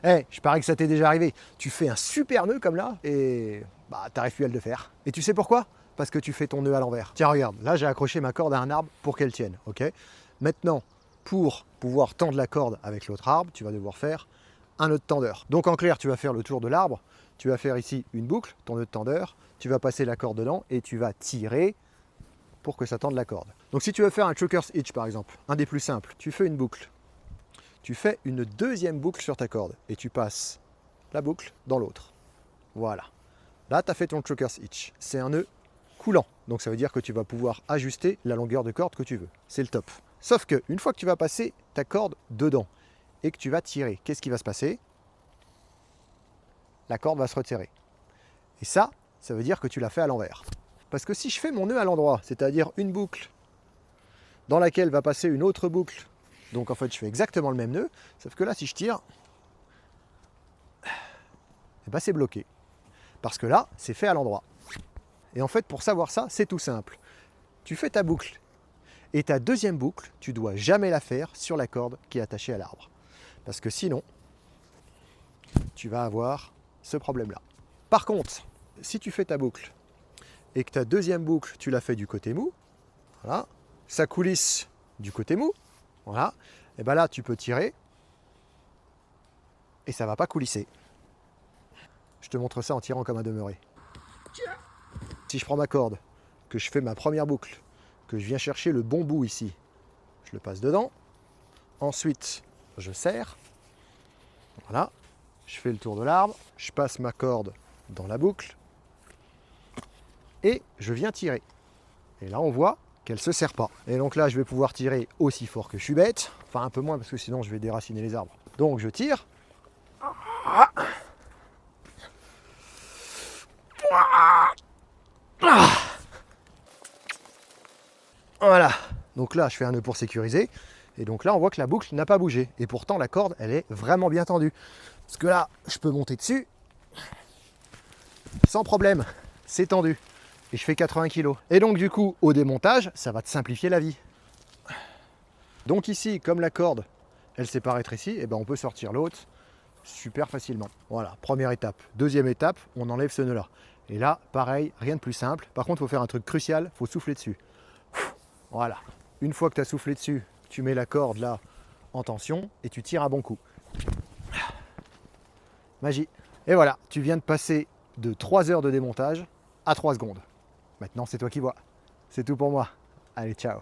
Eh, je parie que ça t'est déjà arrivé. Tu fais un super nœud comme là et t'arrives plus à le faire. Et tu sais pourquoi? Parce que tu fais ton nœud à l'envers. Tiens, regarde, là j'ai accroché ma corde à un arbre pour qu'elle tienne, ok? Maintenant, pour pouvoir tendre la corde avec l'autre arbre, tu vas devoir faire un nœud de tendeur. Donc en clair, tu vas faire le tour de l'arbre, tu vas faire ici une boucle, ton nœud de tendeur, tu vas passer la corde dedans et tu vas tirer pour que ça tende la corde. Donc si tu veux faire un choker's hitch par exemple, un des plus simples, tu fais une boucle, tu fais une deuxième boucle sur ta corde et tu passes la boucle dans l'autre. Voilà. Là, tu as fait ton choker's hitch. C'est un nœud coulant, donc ça veut dire que tu vas pouvoir ajuster la longueur de corde que tu veux. C'est le top. Sauf que une fois que tu vas passer ta corde dedans et que tu vas tirer, qu'est-ce qui va se passer? La corde va se resserrer. Et ça veut dire que tu l'as fait à l'envers. Parce que si je fais mon nœud à l'endroit, c'est-à-dire une boucle dans laquelle va passer une autre boucle, donc en fait je fais exactement le même nœud, sauf que là si je tire, c'est bloqué. Parce que là, c'est fait à l'endroit. Et en fait, pour savoir ça, c'est tout simple. Tu fais ta boucle. Et ta deuxième boucle, tu ne dois jamais la faire sur la corde qui est attachée à l'arbre. Parce que sinon, tu vas avoir ce problème-là. Par contre, si tu fais ta boucle et que ta deuxième boucle, tu la fais du côté mou, voilà, ça coulisse du côté mou, voilà, et bien là, tu peux tirer et ça ne va pas coulisser. Je te montre ça en tirant comme un demeuré. Si je prends ma corde, que je fais ma première boucle, que je viens chercher le bon bout ici, je le passe dedans, ensuite je serre, voilà, je fais le tour de l'arbre, je passe ma corde dans la boucle et je viens tirer. Et là on voit qu'elle ne se serre pas. Et donc là je vais pouvoir tirer aussi fort que je suis bête, enfin un peu moins parce que sinon je vais déraciner les arbres. Donc je tire. Voilà, donc là je fais un nœud pour sécuriser, et donc là on voit que la boucle n'a pas bougé, et pourtant la corde elle est vraiment bien tendue. Parce que là je peux monter dessus, sans problème, c'est tendu, et je fais 80 kg. Et donc du coup au démontage, ça va te simplifier la vie. Donc ici, comme la corde elle s'est pas rétrécie, et ben on peut sortir l'autre super facilement. Voilà, première étape. Deuxième étape, on enlève ce nœud là. Et là, pareil, rien de plus simple. Par contre, il faut faire un truc crucial, il faut souffler dessus. Voilà. Une fois que tu as soufflé dessus, tu mets la corde là en tension et tu tires un bon coup. Magie. Et voilà, tu viens de passer de 3 heures de démontage à 3 secondes. Maintenant, c'est toi qui vois. C'est tout pour moi. Allez, ciao.